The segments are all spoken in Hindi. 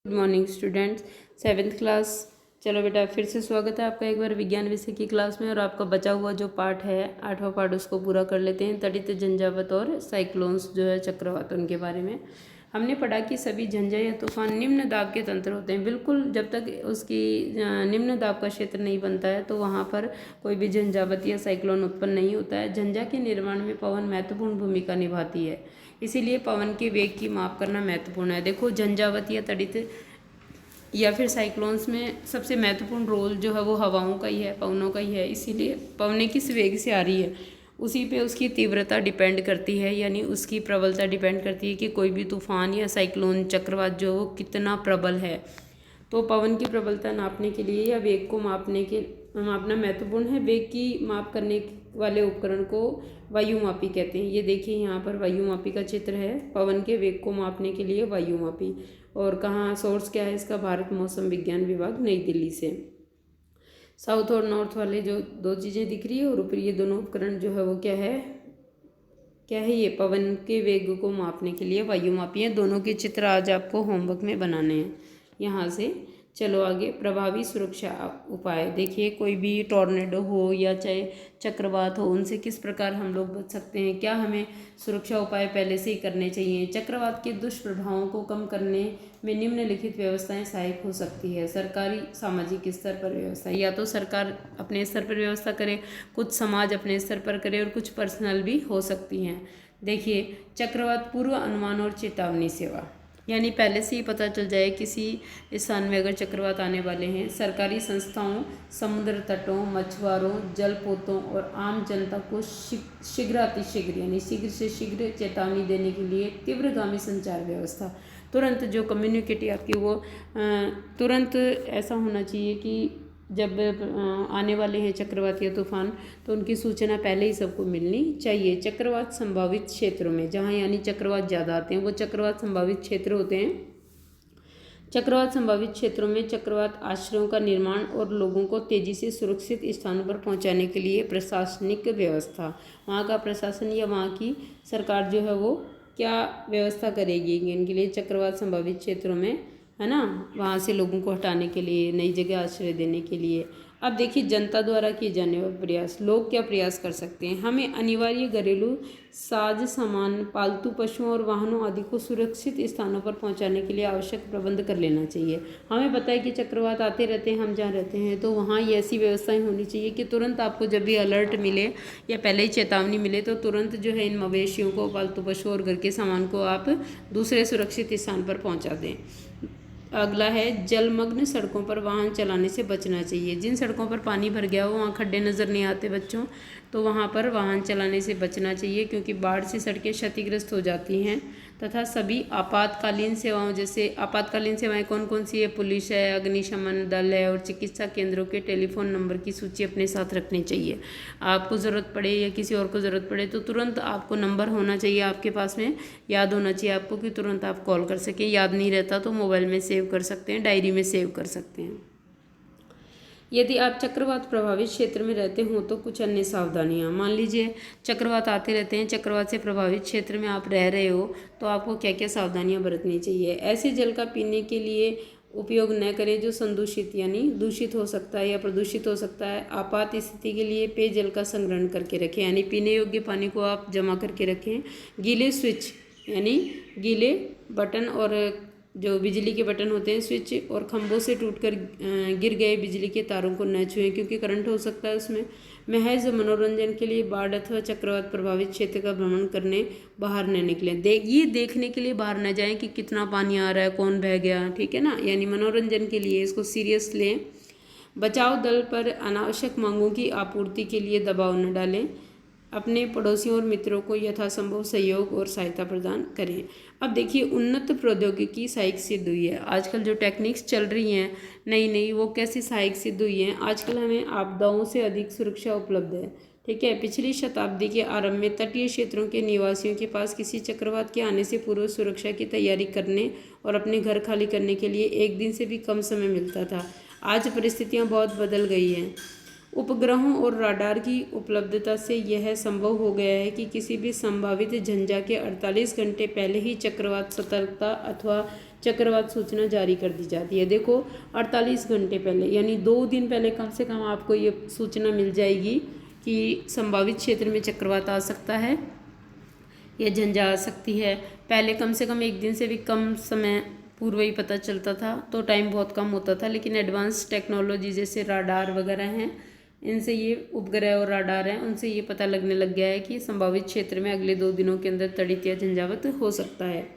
Good morning students, 7th class. चलो बेटा, फिर से स्वागत है आपका एक बार विज्ञान विषय की क्लास में। और आपका बचा हुआ जो पार्ट है 8वां पार्ट, उसको पूरा कर लेते हैं। तड़ित झंझावात और साइक्लोन्स जो है चक्रवात, उनके बारे में हमने पढ़ा कि सभी झंझा या तूफान निम्न दाब के तंत्र होते हैं। बिल्कुल, जब तक उसकी निम्न दाब का क्षेत्र नहीं बनता है तो वहाँ पर कोई भी झंझावात या साइक्लोन उत्पन्न नहीं होता है। झंझा के निर्माण में पवन महत्वपूर्ण भूमिका निभाती है, इसीलिए पवन के वेग की माप करना महत्वपूर्ण है। देखो, झंझावात या तड़ित या फिर साइक्लोन्स में सबसे महत्वपूर्ण रोल जो है वो हवाओं का ही है, पवनों का ही है। इसीलिए पवनें किस वेग से आ रही है उसी पे उसकी तीव्रता डिपेंड करती है, यानी उसकी प्रबलता डिपेंड करती है कि कोई भी तूफान या साइक्लोन चक्रवात जो वो कितना प्रबल है। तो पवन की प्रबलता नापने के लिए या वेग को मापना महत्वपूर्ण है। वेग की माप करने वाले उपकरण को वायुमापी कहते हैं। ये देखिए, यहाँ पर वायुमापी का चित्र है। पवन के वेग को मापने के लिए वायुमापी। और कहाँ सोर्स क्या है इसका? भारत मौसम विज्ञान विभाग, नई दिल्ली से। साउथ और नॉर्थ वाले जो दो चीज़ें दिख रही है, और ऊपर ये दोनों उपकरण जो है वो क्या है ये पवन के वेग को मापने के लिए वायुमापी है। दोनों के चित्र आज आपको होमवर्क में बनाने हैं यहाँ से। चलो आगे, प्रभावी सुरक्षा उपाय। देखिए, कोई भी टॉर्नेडो हो या चाहे चक्रवात हो, उनसे किस प्रकार हम लोग बच सकते हैं, क्या हमें सुरक्षा उपाय पहले से ही करने चाहिए। चक्रवात के दुष्प्रभावों को कम करने में निम्नलिखित व्यवस्थाएं सहायक हो सकती है। सरकारी सामाजिक स्तर पर व्यवस्था, या तो सरकार अपने स्तर पर व्यवस्था करे, कुछ समाज अपने स्तर पर करे, और कुछ पर्सनल भी हो सकती हैं। देखिए, चक्रवात पूर्व अनुमान और चेतावनी सेवा, यानी पहले से ही पता चल जाए किसी स्थान में अगर चक्रवात आने वाले हैं। सरकारी संस्थाओं, समुद्र तटों, मछुआरों, जलपोतों और आम जनता को शीघ्र अतिशीघ्र यानी शीघ्र से शीघ्र चेतावनी देने के लिए तीव्रगामी संचार व्यवस्था। तुरंत जो कम्युनिकेटी आपकी वो तुरंत ऐसा होना चाहिए कि जब आने वाले हैं चक्रवात या तूफान, तो उनकी सूचना पहले ही सबको मिलनी चाहिए। चक्रवात संभावित क्षेत्रों में, जहाँ यानी चक्रवात ज़्यादा आते हैं वो चक्रवात संभावित क्षेत्र होते हैं। चक्रवात संभावित क्षेत्रों में चक्रवात आश्रयों का निर्माण और लोगों को तेजी से सुरक्षित स्थानों पर पहुंचाने के लिए प्रशासनिक व्यवस्था। वहाँ का प्रशासन या वहाँ की सरकार जो है वो क्या व्यवस्था करेगी इनके लिए चक्रवात संभावित क्षेत्रों में, है ना, वहाँ से लोगों को हटाने के लिए, नई जगह आश्रय देने के लिए। अब देखिए, जनता द्वारा किए जाने वाले प्रयास। लोग क्या प्रयास कर सकते हैं? हमें अनिवार्य घरेलू साज सामान, पालतू पशुओं और वाहनों आदि को सुरक्षित स्थानों पर पहुंचाने के लिए आवश्यक प्रबंध कर लेना चाहिए। हमें पता है कि चक्रवात आते रहते हैं हम जहाँ रहते हैं, तो वहाँ ये ऐसी व्यवस्थाएं होनी चाहिए कि तुरंत आपको जब भी अलर्ट मिले या पहले ही चेतावनी मिले तो तुरंत जो है इन मवेशियों को, पालतू पशु और घर के सामान को आप दूसरे सुरक्षित स्थान पर पहुँचा दें। अगला है, जलमग्न सड़कों पर वाहन चलाने से बचना चाहिए। जिन सड़कों पर पानी भर गया हो, वहाँ खड्डे नज़र नहीं आते बच्चों, तो वहाँ पर वाहन चलाने से बचना चाहिए, क्योंकि बाढ़ से सड़कें क्षतिग्रस्त हो जाती हैं। तथा सभी आपातकालीन सेवाओं, जैसे आपातकालीन सेवाएं कौन कौन सी है? पुलिस है, अग्निशमन दल है, और चिकित्सा केंद्रों के टेलीफोन नंबर की सूची अपने साथ रखनी चाहिए। आपको ज़रूरत पड़े या किसी और को ज़रूरत पड़े तो तुरंत आपको नंबर होना चाहिए आपके पास में, याद होना चाहिए आपको कि तुरंत आप कॉल कर सकें। याद नहीं रहता तो मोबाइल में सेव कर सकते हैं, डायरी में सेव कर सकते हैं। यदि आप चक्रवात प्रभावित क्षेत्र में रहते हो तो कुछ अन्य सावधानियां। मान लीजिए चक्रवात आते रहते हैं, चक्रवात से प्रभावित क्षेत्र में आप रह रहे हो, तो आपको क्या क्या सावधानियां बरतनी चाहिए। ऐसे जल का पीने के लिए उपयोग न करें जो संदूषित यानी दूषित हो सकता है या प्रदूषित हो सकता है। आपात स्थिति के लिए पेयजल का संग्रहण करके रखें, यानी पीने योग्य पानी को आप जमा करके रखें। गीले स्विच यानी गीले बटन और जो बिजली के बटन होते हैं, स्विच और खंभों से टूटकर गिर गए बिजली के तारों को न छुएं, क्योंकि करंट हो सकता है उसमें। महज मनोरंजन के लिए बाढ़ अथवा चक्रवात प्रभावित क्षेत्र का भ्रमण करने बाहर न निकलें। ये देखने के लिए बाहर न जाएं कि कितना पानी आ रहा है, कौन बह गया, ठीक है ना, यानी मनोरंजन के लिए इसको सीरियस लें। बचाव दल पर अनावश्यक मांगों की आपूर्ति के लिए दबाव न डालें। अपने पड़ोसियों और मित्रों को यथासंभव सहयोग और सहायता प्रदान करें। अब देखिए, उन्नत प्रौद्योगिकी सहायक सिद्ध हुई है। आजकल जो टेक्निक्स चल रही हैं नई नई, वो कैसी सहायक सिद्ध हुई हैं? आजकल हमें आपदाओं से अधिक सुरक्षा उपलब्ध है, ठीक है। पिछली शताब्दी के आरंभ में तटीय क्षेत्रों के निवासियों के पास किसी चक्रवात के आने से पूर्व सुरक्षा की तैयारी करने और अपने घर खाली करने के लिए एक दिन से भी कम समय मिलता था। आज परिस्थितियाँ बहुत बदल गई हैं। उपग्रहों और राडार की उपलब्धता से यह संभव हो गया है कि किसी भी संभावित झंझा के 48 घंटे पहले ही चक्रवात सतर्कता अथवा चक्रवात सूचना जारी कर दी जाती है। देखो 48 घंटे पहले यानी 2 दिन पहले कम से कम आपको ये सूचना मिल जाएगी कि संभावित क्षेत्र में चक्रवात आ सकता है या झंझा आ सकती है। पहले कम से कम 1 दिन से भी कम समय पूर्व ही पता चलता था, तो टाइम बहुत कम होता था। लेकिन एडवांस टेक्नोलॉजी जैसे राडार वगैरह हैं, इनसे ये उपग्रह और राडार हैं, उनसे ये पता लगने लग गया है कि संभावित क्षेत्र में अगले 2 दिनों के अंदर तड़ित या झंझावत हो सकता है।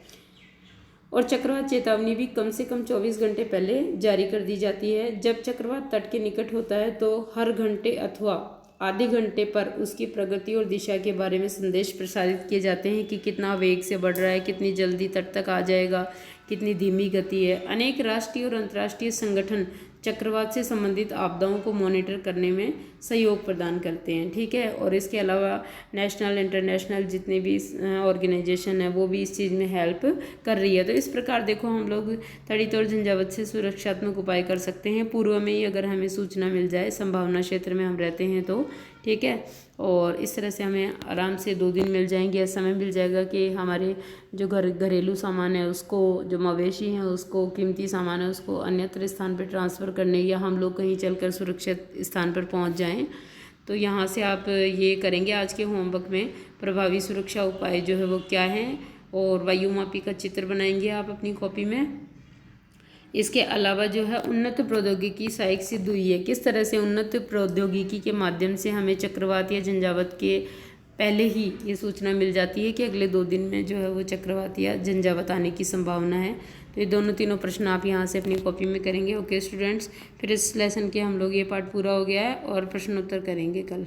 और चक्रवात चेतावनी भी कम से कम 24 घंटे पहले जारी कर दी जाती है। जब चक्रवात तट के निकट होता है तो हर घंटे अथवा आधे घंटे पर उसकी प्रगति और दिशा के बारे में संदेश प्रसारित किए जाते हैं कि कितना वेग से बढ़ रहा है, कितनी जल्दी तट तक आ जाएगा, कितनी धीमी गति है। अनेक राष्ट्रीय और अंतर्राष्ट्रीय संगठन चक्रवात से संबंधित आपदाओं को मॉनिटर करने में सहयोग प्रदान करते हैं, ठीक है। और इसके अलावा नेशनल इंटरनेशनल जितने भी ऑर्गेनाइजेशन है वो भी इस चीज़ में हेल्प कर रही है। तो इस प्रकार देखो हम लोग तड़ित और झंझावत से सुरक्षात्मक उपाय कर सकते हैं पूर्व में ही, अगर हमें सूचना मिल जाए, संभावना क्षेत्र में हम रहते हैं तो, ठीक है। और इस तरह से हमें आराम से 2 दिन मिल जाएंगे, ऐसा समय मिल जाएगा कि हमारे जो घरेलू सामान है उसको, जो मवेशी हैं उसको, कीमती सामान है उसको अन्यत्र स्थान पर ट्रांसफ़र करने, या हम लोग कहीं चलकर सुरक्षित स्थान पर पहुंच जाएं। तो यहाँ से आप ये करेंगे आज के होमवर्क में, प्रभावी सुरक्षा उपाय जो है वो क्या हैं, और वायुमापी का चित्र बनाएंगे आप अपनी कॉपी में। इसके अलावा जो है उन्नत प्रौद्योगिकी सहायक सिद्ध हुई है। किस तरह से उन्नत प्रौद्योगिकी के माध्यम से हमें चक्रवात या झंझावत के पहले ही ये सूचना मिल जाती है कि अगले 2 दिन में जो है वो चक्रवात या झंझावत आने की संभावना है। तो ये दोनों तीनों प्रश्न आप यहाँ से अपनी कॉपी में करेंगे। ओके स्टूडेंट्स, फिर इस लेसन के हम लोग ये पार्ट पूरा हो गया है और प्रश्नोत्तर करेंगे कल।